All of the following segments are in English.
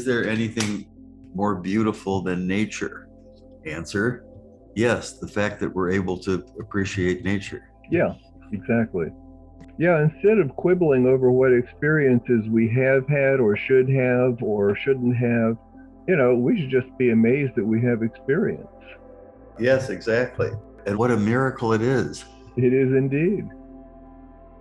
is there anything more beautiful than nature? Answer, yes, the fact that we're able to appreciate nature. Yeah, exactly. Yeah, instead of quibbling over what experiences we have had or shouldn't have, we should just be amazed that we have experience. Yes, exactly. And what a miracle it is. It is indeed.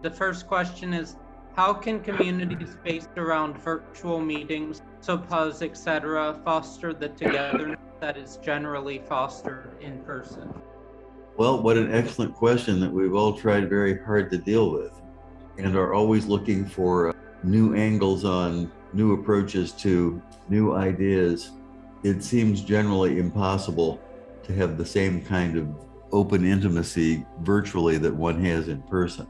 The first question is, how can communities based around virtual meetings, subhus, etc., foster the togetherness that is generally fostered in person? Well, what an excellent question that we've all tried very hard to deal with and are always looking for new angles on new approaches to new ideas. It seems generally impossible to have the same kind of open intimacy virtually that one has in person.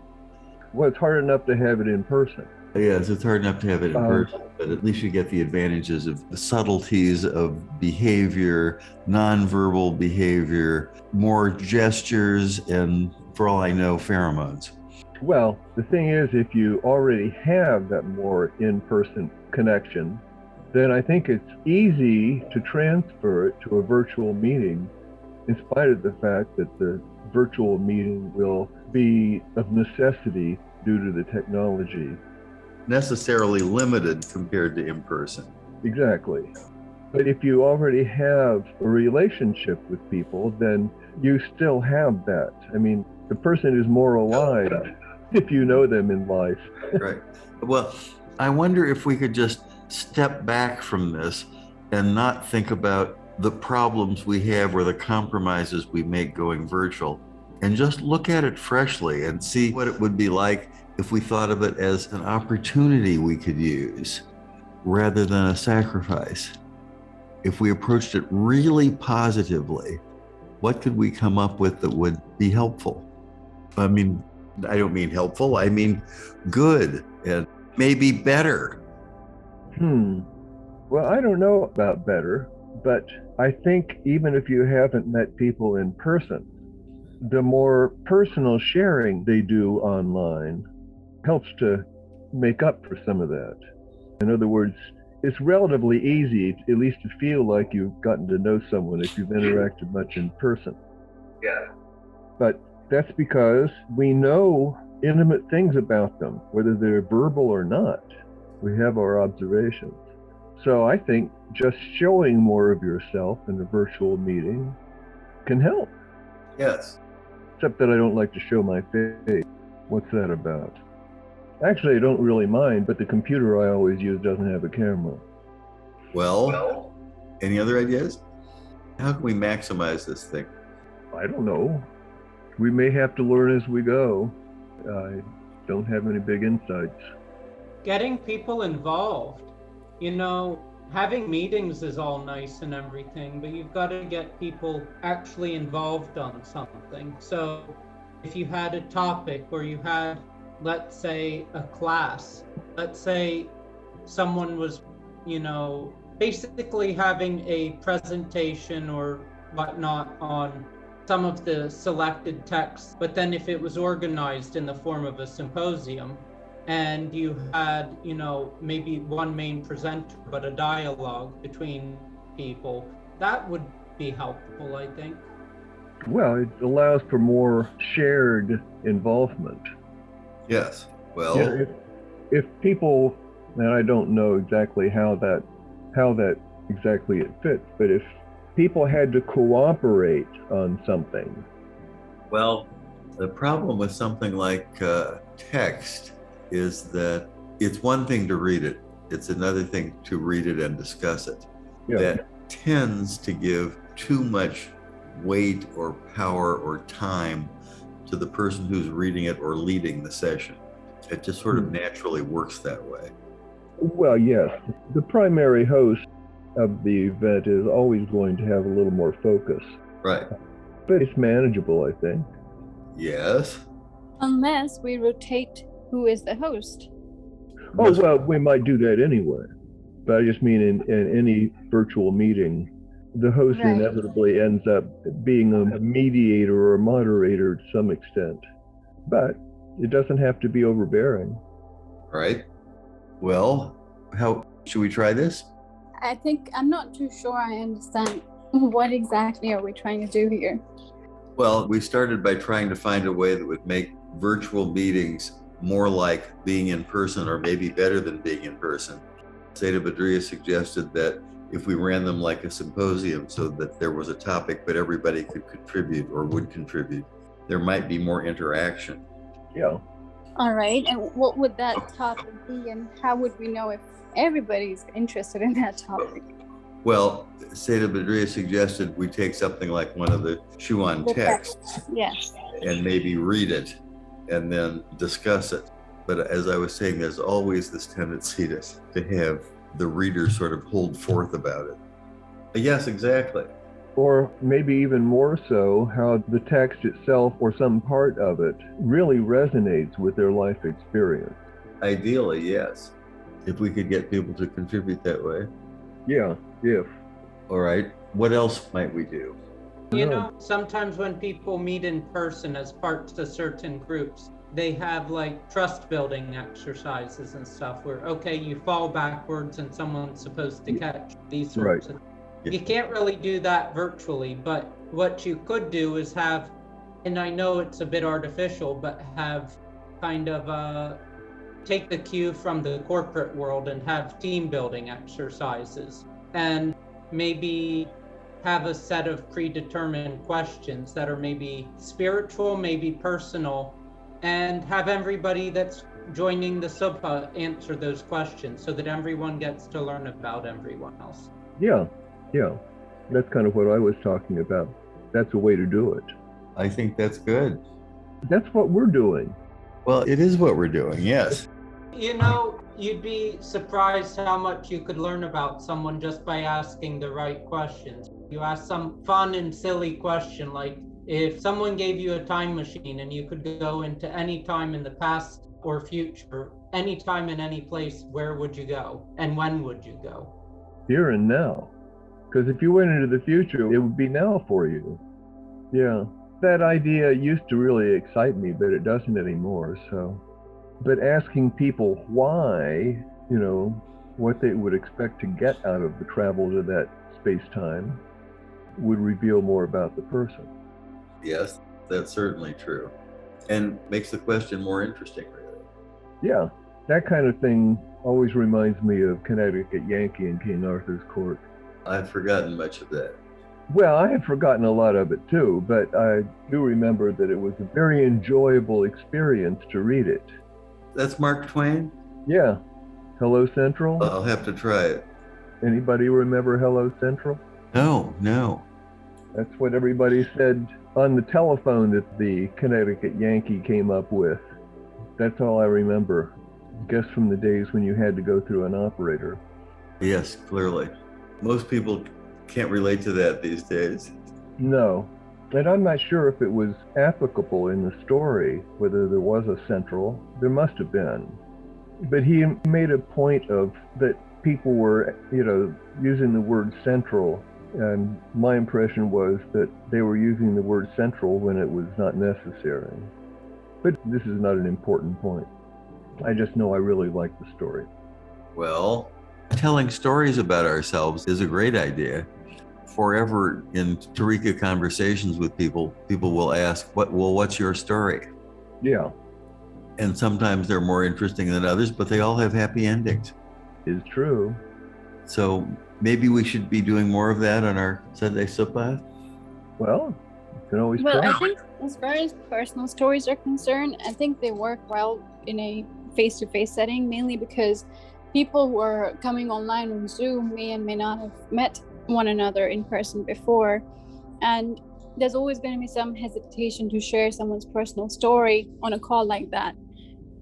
Well, it's hard enough to have it in person. Yes, it's hard enough to have it in person, but at least you get the advantages of the subtleties of behavior, nonverbal behavior, more gestures, and for all I know, pheromones. Well, the thing is, if you already have that more in-person connection, then I think it's easy to transfer it to a virtual meeting, in spite of the fact that the virtual meeting will be of necessity due to the technology. Necessarily limited compared to in-person. Exactly. But if you already have a relationship with people, then you still have that. I mean, the person is more alive if you know them in life. Right. Well, I wonder if we could just step back from this and not think about the problems we have or the compromises we make going virtual, and just look at it freshly and see what it would be like if we thought of it as an opportunity we could use rather than a sacrifice. If we approached it really positively, what could we come up with that would be helpful? I mean, I don't mean helpful, I mean good and maybe better. Well, I don't know about better, but I think even if you haven't met people in person, the more personal sharing they do online helps to make up for some of that. In other words, it's relatively easy, at least to feel like you've gotten to know someone if you've interacted much in person. Yeah. But that's because we know intimate things about them, whether they're verbal or not. We have our observations. So I think just showing more of yourself in a virtual meeting can help. Yes. Except that I don't like to show my face. What's that about? Actually, I don't really mind, but the computer I always use doesn't have a camera. Well, any other ideas? How can we maximize this thing? I don't know. We may have to learn as we go. I don't have any big insights. Getting people involved. Having meetings is all nice and everything, but you've got to get people actually involved on something. So if you had a topic or you had, let's say, a class, let's say someone was, basically having a presentation or whatnot on some of the selected texts, but then if it was organized in the form of a symposium, and you had, maybe one main presenter, but a dialogue between people, that would be helpful, I think. Well, it allows for more shared involvement. Yes. Well, yeah, if people, and I don't know exactly how that exactly it fits, but if people had to cooperate on something. Well, the problem with something like text is that it's one thing to read it. It's another thing to read it and discuss it. Yeah. That tends to give too much weight or power or time to the person who's reading it or leading the session. It just sort of naturally works that way. Well, yes. The primary host of the event is always going to have a little more focus. Right. But it's manageable, I think. Yes. Unless we rotate who is the host. Oh, well, we might do that anyway. But I just mean in any virtual meeting, the host inevitably ends up being a mediator or a moderator to some extent. But it doesn't have to be overbearing. Right. Well, how should we try this? I think I'm not too sure I understand what exactly are we trying to do here. Well, we started by trying to find a way that would make virtual meetings more like being in person, or maybe better than being in person. Zeta Badria suggested that if we ran them like a symposium so that there was a topic but everybody could contribute or would contribute, there might be more interaction. Yeah. All right, and what would that topic be, and how would we know if everybody's interested in that topic? Well, Zeta Badria suggested we take something like one of the Shuan The texts Yes. and maybe read it and then discuss it. But as I was saying, there's always this tendency to have the reader sort of hold forth about it. Yes, exactly. Or maybe even more so, how the text itself or some part of it really resonates with their life experience. Ideally, yes. If we could get people to contribute that way. Yeah, if. All right. What else might we do? You know, sometimes when people meet in person as parts of certain groups, they have like trust building exercises and stuff where, okay, you fall backwards and someone's supposed to catch these sorts of. You can't really do that virtually, but what you could do is have, and I know it's a bit artificial, but have kind of take the cue from the corporate world and have team building exercises, and maybe have a set of predetermined questions that are maybe spiritual, maybe personal, and have everybody that's joining the subha answer those questions so that everyone gets to learn about everyone else. Yeah, that's kind of what I was talking about. That's a way to do it. I think that's good. That's what we're doing. Well, it is what we're doing, yes. You know, you'd be surprised how much you could learn about someone just by asking the right questions. You ask some fun and silly question, like if someone gave you a time machine and you could go into any time in the past or future, any time in any place, where would you go? And when would you go? Here and now. Because if you went into the future, it would be now for you. Yeah, that idea used to really excite me, but it doesn't anymore. But asking people why, what they would expect to get out of the travel to that space-time would reveal more about the person. Yes, that's certainly true. And makes the question more interesting, really. Yeah, that kind of thing always reminds me of Connecticut Yankee in King Arthur's Court. I've forgotten much of that. Well, I have forgotten a lot of it too, but I do remember that it was a very enjoyable experience to read it. That's Mark Twain? Yeah. Hello Central? I'll have to try it. Anybody remember Hello Central? No. That's what everybody said on the telephone that the Connecticut Yankee came up with. That's all I remember. I guess from the days when you had to go through an operator. Yes, clearly. Most people can't relate to that these days. No. And I'm not sure if it was applicable in the story, whether there was a central. There must have been. But he made a point of that people were, using the word central. And my impression was that they were using the word central when it was not necessary. But this is not an important point. I just know I really like the story. Well, telling stories about ourselves is a great idea. Forever in Tarika conversations with people will ask, what's your story? Yeah. And sometimes they're more interesting than others, but they all have happy endings. Is true. So maybe we should be doing more of that on our Sunday Suppa. Well, you can always Well, try. I think as far as personal stories are concerned, I think they work well in a face-to-face setting, mainly because people who are coming online on Zoom may and may not have met one another in person before. And there's always going to be some hesitation to share someone's personal story on a call like that,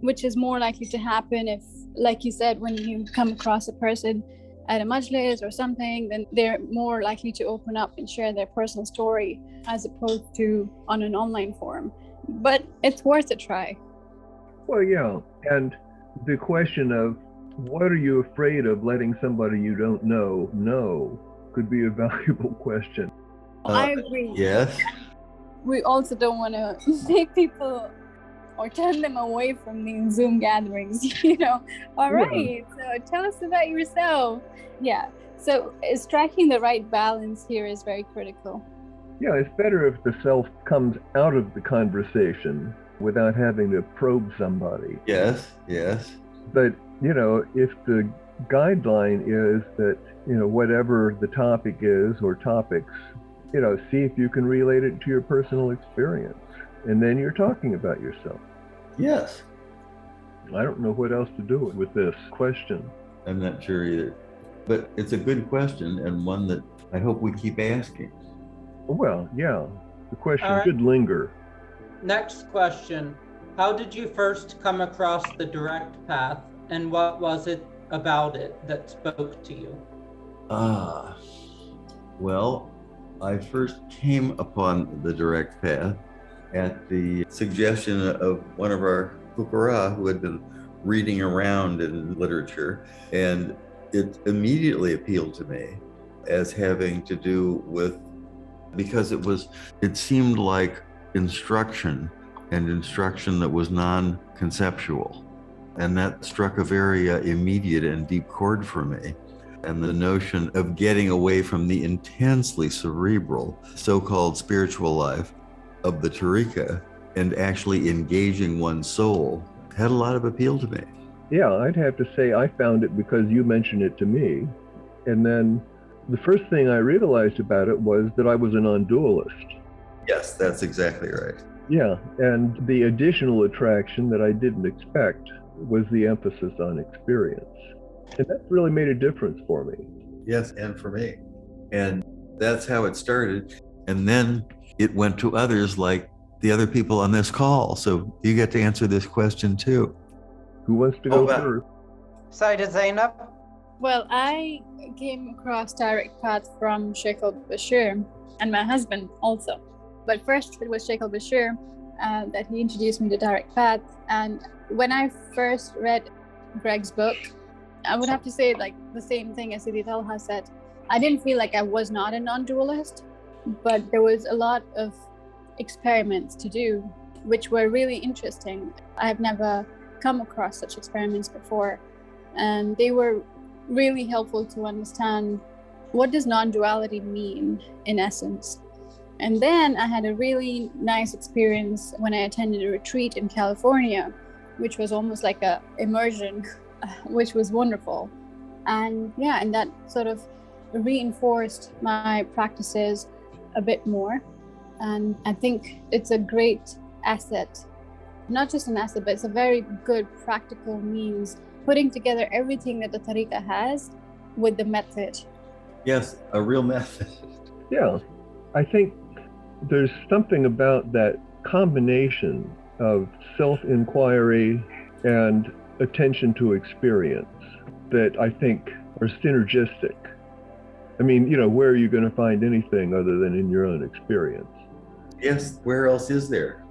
which is more likely to happen if, like you said, when you come across a person at a majlis or something, then they're more likely to open up and share their personal story as opposed to on an online forum. But it's worth a try. Well, yeah. And the question of what are you afraid of letting somebody you don't know could be a valuable question. I agree. Yes. We also don't want to make people or turn them away from these Zoom gatherings, All right, so tell us about yourself. Yeah, So striking the right balance here is very critical. Yeah, it's better if the self comes out of the conversation without having to probe somebody. Yes, yes. But, if the guideline is that, whatever the topic is or topics, see if you can relate it to your personal experience. And then you're talking about yourself. Yes. I don't know what else to do with this question. I'm not sure either. But it's a good question, and one that I hope we keep asking. Well, yeah, the question All right. should linger. Next question. How did you first come across the direct path, and what was it about it that spoke to you? Well, I first came upon the direct path at the suggestion of one of our kukara who had been reading around in literature, and it immediately appealed to me as having to do with, because it seemed like instruction, and instruction that was non-conceptual. And that struck a very immediate and deep chord for me. And the notion of getting away from the intensely cerebral so-called spiritual life of the Tariqa and actually engaging one's soul had a lot of appeal to me. Yeah, I'd have to say I found it because you mentioned it to me. And then the first thing I realized about it was that I was a non-dualist. Yes, that's exactly right. Yeah, and the additional attraction that I didn't expect was the emphasis on experience. And that really made a difference for me. Yes, and for me. And that's how it started. And then it went to others, like the other people on this call. So you get to answer this question too. Who wants to go wow. first? Saida Zainab? Well, I came across direct path from Sheikh al-Bashir and my husband also. But first it was Sheikh al-Bashir that he introduced me to direct path. And when I first read Greg's book, I would have to say like the same thing as Sidi Talha said. I didn't feel like I was not a non-dualist, but there was a lot of experiments to do, which were really interesting. I have never come across such experiments before, and they were really helpful to understand what does non-duality mean in essence. And then I had a really nice experience when I attended a retreat in California, which was almost like a immersion, which was wonderful. And yeah, and that sort of reinforced my practices a bit more. And I think it's a great asset, not just an asset, but it's a very good practical means, putting together everything that the Tariqa has with the method. Yes, a real method. Yeah, I think there's something about that combination of self-inquiry and attention to experience that I think are synergistic. I mean, where are you going to find anything other than in your own experience? Yes, where else is there?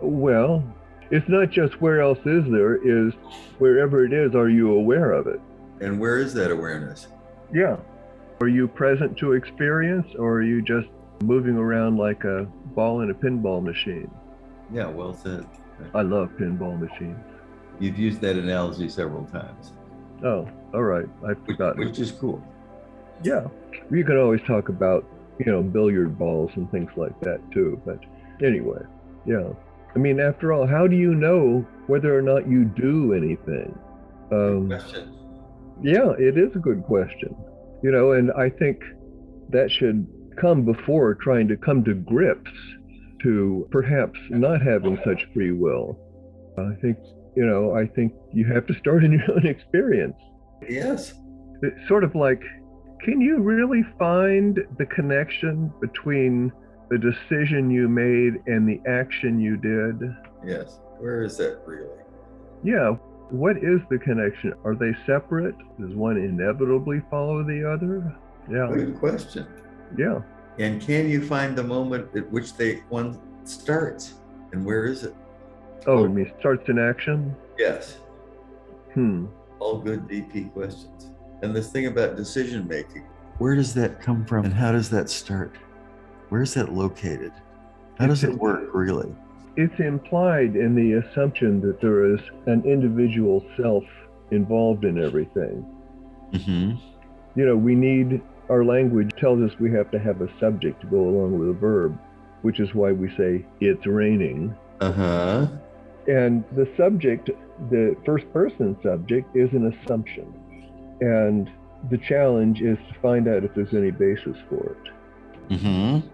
Well, it's not just where else is there, is wherever it is, are you aware of it? And where is that awareness? Yeah. Are you present to experience, or are you just moving around like a ball in a pinball machine? Yeah, well said. I love pinball machines. You've used that analogy several times. Oh, all right. I forgot. Which is cool. Yeah. You can always talk about, billiard balls and things like that too. But anyway, yeah. I mean, after all, how do you know whether or not you do anything? Good question. Yeah, it is a good question. And I think that should come before trying to come to grips to perhaps not having such free will. I think you have to start in your own experience. Yes. It's sort of like, can you really find the connection between the decision you made and the action you did? Yes. Where is that really? Yeah. What is the connection? Are they separate? Does one inevitably follow the other? Yeah. Good question. Yeah. And can you find the moment at which one starts? And where is it? Oh, you mean starts in action? Yes. Hmm. All good DP questions. And this thing about decision making, where does that come from and how does that start? Where's that located? How does it work really? It's implied in the assumption that there is an individual self involved in everything. Mm-hmm. We need, our language tells us we have to have a subject to go along with a verb, which is why we say it's raining. Uh-huh. And the subject, the first person subject, is an assumption. And the challenge is to find out if there's any basis for it. Mm-hmm.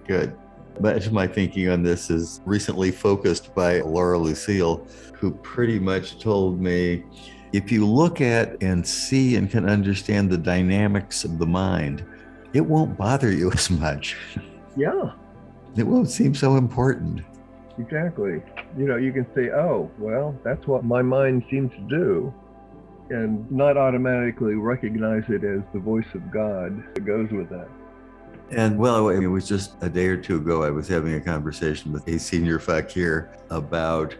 Good. Much of my thinking on this is recently focused by Laura Lucille, who pretty much told me, if you look at and see and can understand the dynamics of the mind, it won't bother you as much. Yeah. It won't seem so important. Exactly. You can say, oh, well, that's what my mind seems to do, and not automatically recognize it as the voice of God that goes with that. And well, it was just a day or two ago, I was having a conversation with a senior fakir about,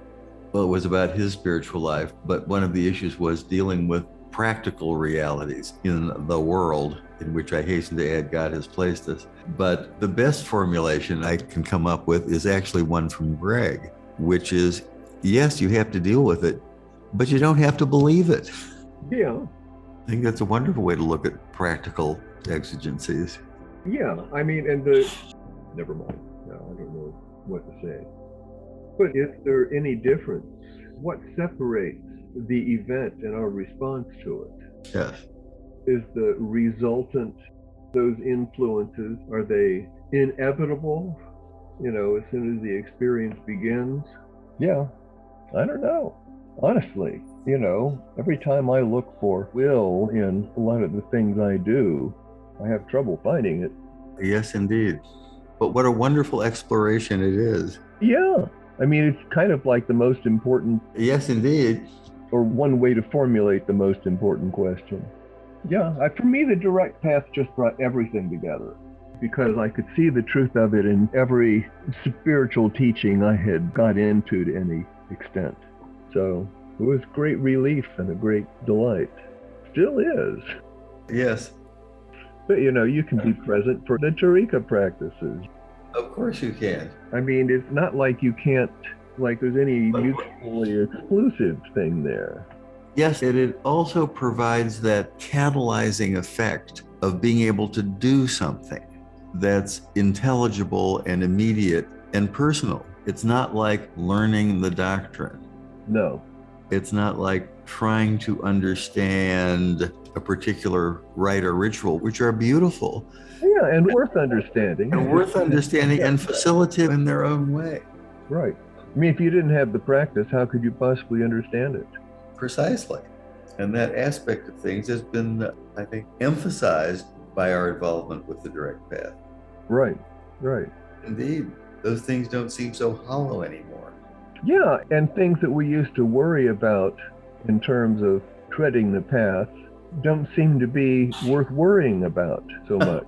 well, it was about his spiritual life, but one of the issues was dealing with practical realities in the world in which I hasten to add God has placed us. But the best formulation I can come up with is actually one from Greg, which is, yes, you have to deal with it, but you don't have to believe it. Yeah. I think that's a wonderful way to look at practical exigencies. Yeah, I mean, never mind. No, I don't know what to say. But is there any difference? What separates the event and our response to it? Yes. Is the resultant, those influences, are they inevitable? As soon as the experience begins? Yeah, I don't know. Honestly, every time I look for will in a lot of the things I do, I have trouble finding it. Yes, indeed. But what a wonderful exploration it is. Yeah. I mean, it's kind of like the most important. Yes, indeed. Or one way to formulate the most important question. Yeah. For me, the direct path just brought everything together, because I could see the truth of it in every spiritual teaching I had got into to any extent. So it was great relief and a great delight. Still is. Yes. But you can be present for the Tarika practices. Of course you can. I mean, it's not like you can't, like there's any mutually exclusive thing there. Yes, and it also provides that catalyzing effect of being able to do something that's intelligible and immediate and personal. It's not like learning the doctrine. No. It's not like trying to understand a particular rite or ritual, which are beautiful. Yeah, and worth understanding. And facilitative in their own way. Right. I mean, if you didn't have the practice, how could you possibly understand it? Precisely. And that aspect of things has been, I think, emphasized by our involvement with the direct path. Right, right. Indeed. Those things don't seem so hollow anymore. Yeah, and things that we used to worry about in terms of treading the path don't seem to be worth worrying about so much.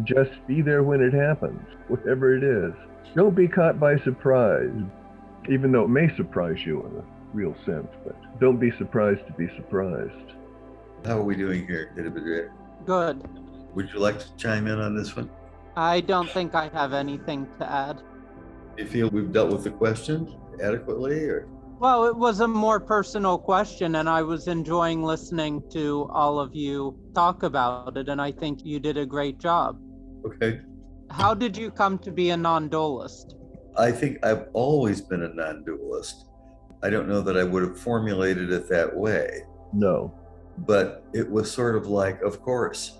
Just be there when it happens, whatever it is. Don't be caught by surprise, even though it may surprise you in a real sense, but don't be surprised to be surprised. How are we doing here, Advaita? Good. Would you like to chime in on this one? I don't think I have anything to add. Do you feel we've dealt with the question adequately, or? Well, it was a more personal question, and I was enjoying listening to all of you talk about it, and I think you did a great job. Okay. How did you come to be a non-dualist? I think I've always been a non-dualist. I don't know that I would have formulated it that way. No. But it was sort of like, of course.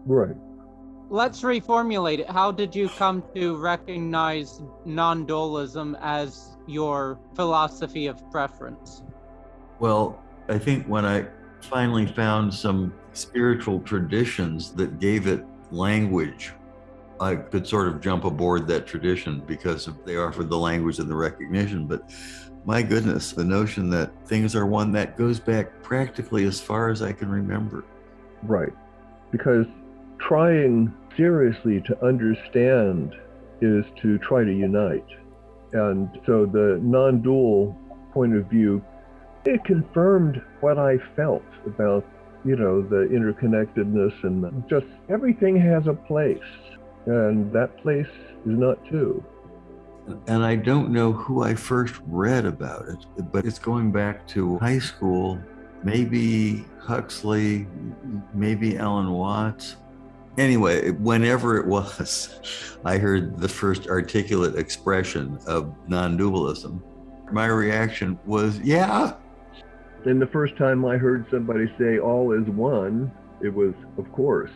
Right. Let's reformulate it. How did you come to recognize non-dualism as your philosophy of preference? Well, I think when I finally found some spiritual traditions that gave it language, I could sort of jump aboard that tradition because they offered the language and the recognition. But my goodness, the notion that things are one that goes back practically as far as I can remember. Right. Because trying seriously to understand is to try to unite. And so the non-dual point of view, it confirmed what I felt about, the interconnectedness, and just everything has a place, and that place is not two. And I don't know who I first read about it, but it's going back to high school. maybe Huxley, maybe Alan Watts. Anyway, whenever it was, I heard the first articulate expression of non-dualism. My reaction was, yeah. And the first time I heard somebody say all is one, it was, of course.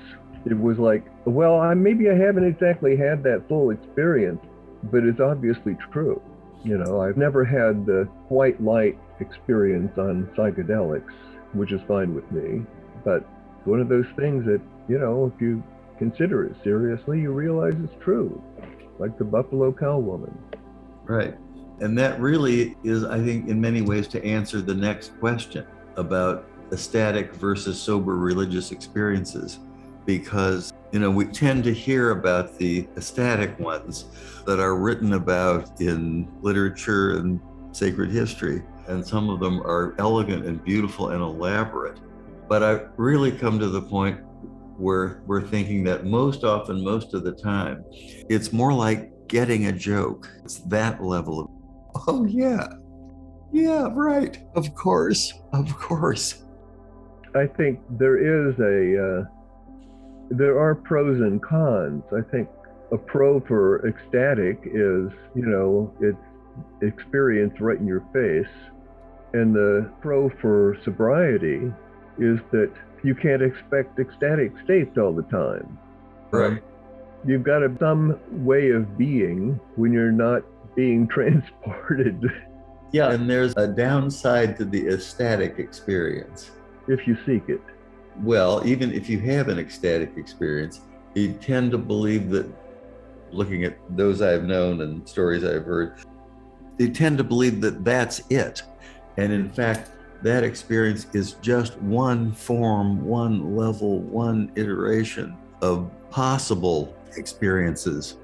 It was like, well, maybe I haven't exactly had that full experience, but it's obviously true. You know, I've never had the white light experience on psychedelics, which is fine with me. But it's one of those things that, you know, if you consider it seriously, you realize it's true, like the Buffalo Cow woman. Right. And that really is, I think, in many ways to answer the next question about ecstatic versus sober religious experiences. Because, you know, we tend to hear about the ecstatic ones that are written about in literature and sacred history. And some of them are elegant and beautiful and elaborate. But I've really come to the point where we're thinking that most often, most of the time, it's more like getting a joke. It's that level of, oh, yeah, right, of course. I think there are pros and cons. I think a pro for ecstatic is, you know, it's experience right in your face. And the pro for sobriety is that you can't expect ecstatic states all the time. Right. You've got some way of being when you're not being transported. Yeah, and there's a downside to the ecstatic experience. If you seek it. Well, even if you have an ecstatic experience, you tend to believe that, looking at those I've known and stories I've heard, they tend to believe that that's it. And in fact, that experience is just one form, one level, one iteration of possible experiences.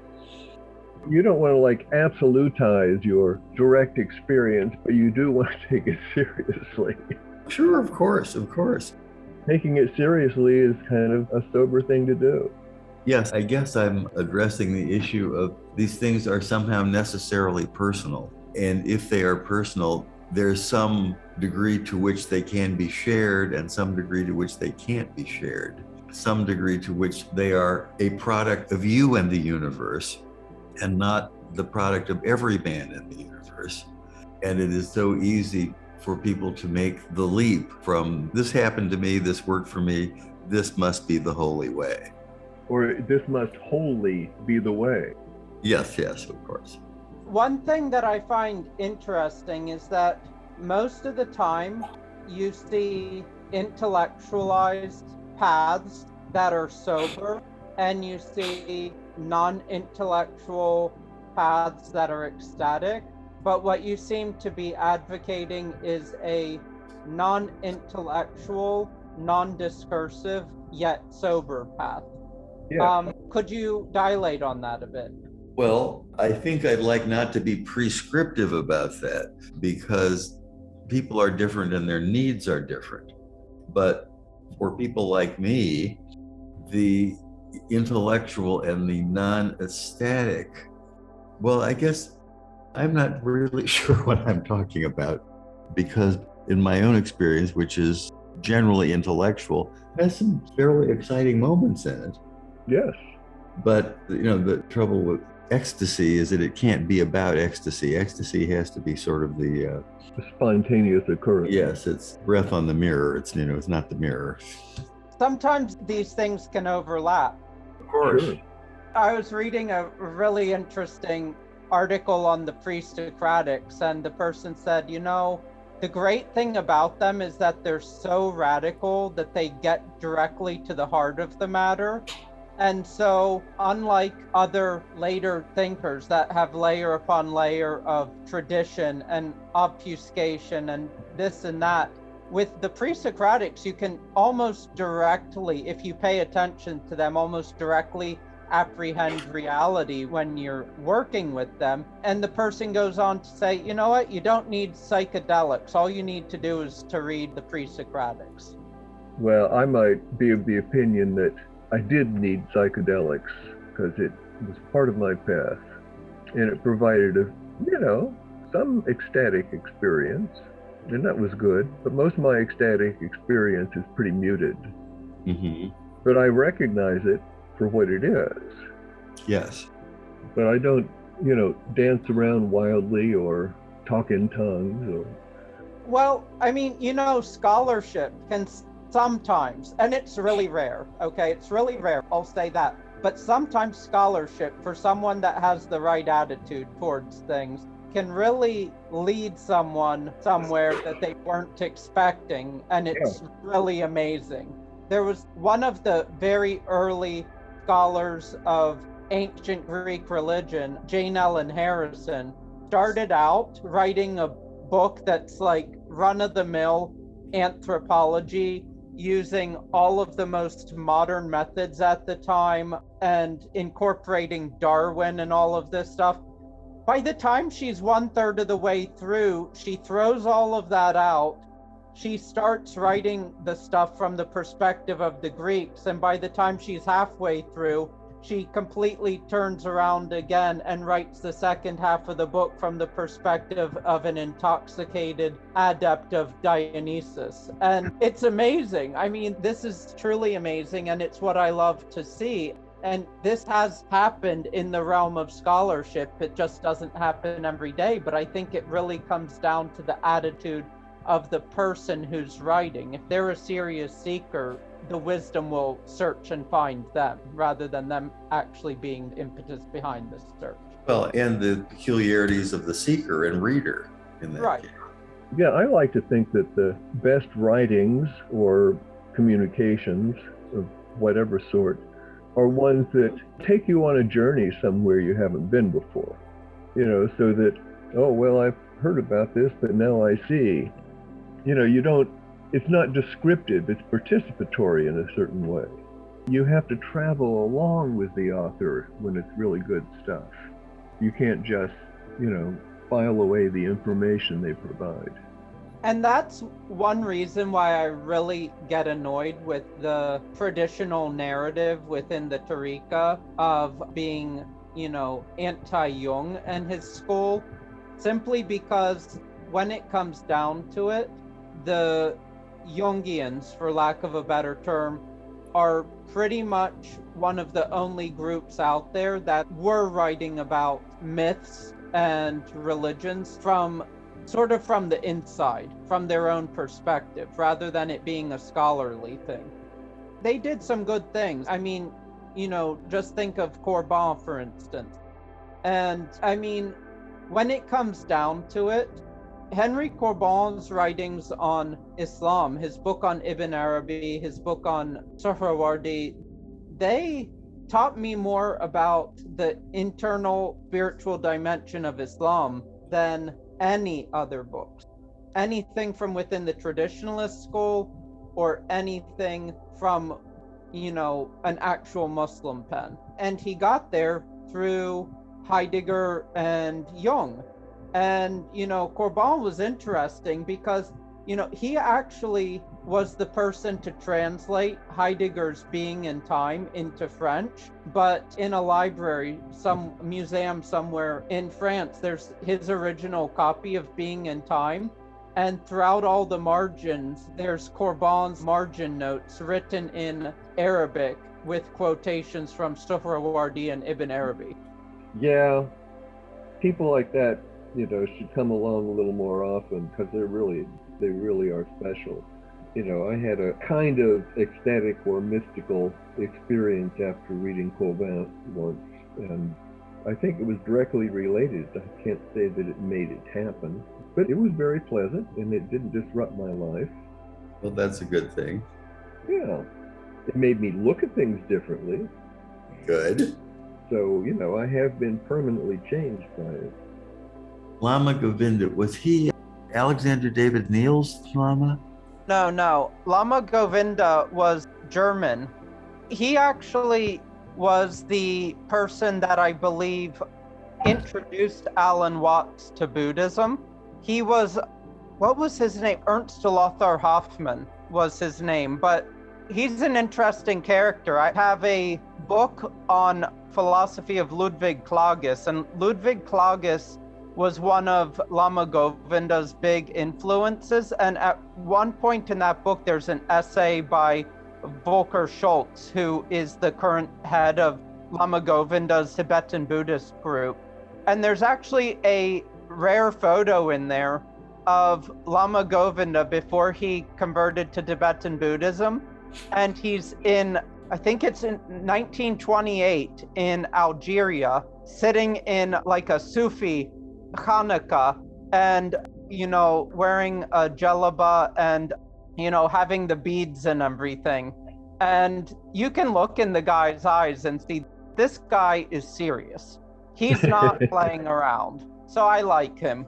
You don't want to like absolutize your direct experience, but you do want to take it seriously. Sure, of course. Taking it seriously is kind of a sober thing to do. Yes, I guess I'm addressing the issue of these things are somehow necessarily personal. And if they are personal, there's some degree to which they can be shared and some degree to which they can't be shared. Some degree to which they are a product of you and the universe and not the product of every man in the universe. And it is so easy for people to make the leap from this happened to me, this worked for me, this must be the holy way. Or this must wholly be the way. Yes, of course. One thing that I find interesting is that most of the time you see intellectualized paths that are sober, and you see non-intellectual paths that are ecstatic. But what you seem to be advocating is a non-intellectual, non-discursive, yet sober path. Yeah. Could you dilate on that a bit? Well, I think I'd like not to be prescriptive about that because people are different and their needs are different. But for people like me, the intellectual and the non-ecstatic, well, I guess I'm not really sure what I'm talking about because in my own experience, which is generally intellectual, has some fairly exciting moments in it. Yes. But, you know, the trouble with ecstasy is that it can't be about ecstasy. Ecstasy has to be sort of the spontaneous occurrence. Yes, it's breath on the mirror. It's, you know, it's not the mirror. Sometimes these things can overlap. Of course. Sure. I was reading a really interesting article on the pre-Socratics, and the person said, you know, the great thing about them is that they're so radical that they get directly to the heart of the matter. And so, unlike other later thinkers that have layer upon layer of tradition and obfuscation and this and that, with the pre-Socratics, you can almost directly, if you pay attention to them, almost directly apprehend reality when you're working with them. And the person goes on to say, you know what, you don't need psychedelics. All you need to do is to read the pre-Socratics. Well, I might be of the opinion that I did need psychedelics because it was part of my path and it provided some ecstatic experience. and that was good. But most of my ecstatic experience is pretty muted. Mm-hmm. But I recognize it for what it is. Yes. But I don't, dance around wildly or talk in tongues or... Well, I mean, scholarship can sometimes, and it's really rare, okay? It's really rare, I'll say that. But sometimes scholarship, for someone that has the right attitude towards things, can really lead someone somewhere that they weren't expecting, and it's really amazing. There was one of the very early scholars of ancient Greek religion, Jane Ellen Harrison, started out writing a book that's like run-of-the-mill anthropology, using all of the most modern methods at the time and incorporating Darwin and all of this stuff. By the time she's 1/3 of the way through, she throws all of that out. She starts writing the stuff from the perspective of the Greeks, and by the time she's halfway through, she completely turns around again and writes the second half of the book from the perspective of an intoxicated adept of Dionysus. And it's amazing. I mean, this is truly amazing, and it's what I love to see. And this has happened in the realm of scholarship. It just doesn't happen every day, but I think it really comes down to the attitude of the person who's writing. If they're a serious seeker, the wisdom will search and find them rather than them actually being the impetus behind the search. Well, and the peculiarities of the seeker and reader in that Right. case. Yeah, I like to think that the best writings or communications of whatever sort are ones that take you on a journey somewhere you haven't been before. So that, oh, well, I've heard about this, but now I see. It's not descriptive, it's participatory in a certain way. You have to travel along with the author when it's really good stuff. You can't just, file away the information they provide. And that's one reason why I really get annoyed with the traditional narrative within the Tariqa of being, anti-Jung and his school, simply because when it comes down to it, the Jungians, for lack of a better term, are pretty much one of the only groups out there that were writing about myths and religions from the inside, from their own perspective, rather than it being a scholarly thing. They did some good things. I mean, just think of Corbin, for instance. And I mean, when it comes down to it, Henry Corbin's writings on Islam, his book on Ibn Arabi, his book on Suhrawardi, they taught me more about the internal spiritual dimension of Islam than any other books. Anything from within the traditionalist school or anything from, an actual Muslim pen. And he got there through Heidegger and Jung. And, Corbin was interesting because, he actually was the person to translate Heidegger's Being and Time into French. But in a library, some museum somewhere in France, there's his original copy of Being and Time. And throughout all the margins, there's Corbin's margin notes written in Arabic with quotations from Suhrawardi and Ibn Arabi. Yeah, people like that, should come along a little more often because they really are special. I had a kind of ecstatic or mystical experience after reading Corbin once, and I think it was directly related. I can't say that it made it happen, but it was very pleasant and it didn't disrupt my life. Well, that's a good thing. Yeah, it made me look at things differently. Good. So, I have been permanently changed by it. Lama Govinda, was he Alexander David Neal's Lama? No. Lama Govinda was German. He actually was the person that I believe introduced Alan Watts to Buddhism. He was, what was his name? Ernst Lothar Hoffmann was his name, but he's an interesting character. I have a book on philosophy of Ludwig Klages, and Ludwig Klages was one of Lama Govinda's big influences. And at one point in that book, there's an essay by Volker Schultz, who is the current head of Lama Govinda's Tibetan Buddhist group. And there's actually a rare photo in there of Lama Govinda before he converted to Tibetan Buddhism. And he's in, I think it's in 1928 in Algeria, sitting in like a Sufi Hanukkah and, wearing a jalaba and, having the beads and everything. And you can look in the guy's eyes and see this guy is serious. He's not playing around. So I like him.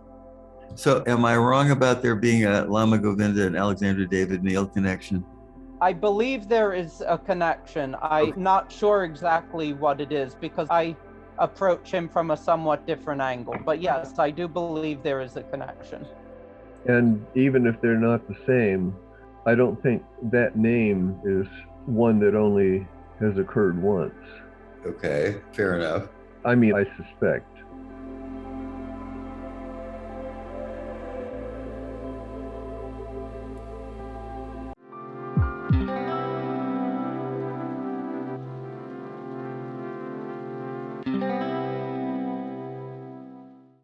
So am I wrong about there being a Lama Govinda and Alexander David Neal connection? I believe there is a connection. I'm not sure exactly what it is because I approach him from a somewhat different angle. But yes, I do believe there is a connection. And even if they're not the same, I don't think that name is one that only has occurred once. Okay, fair enough. I mean, I suspect.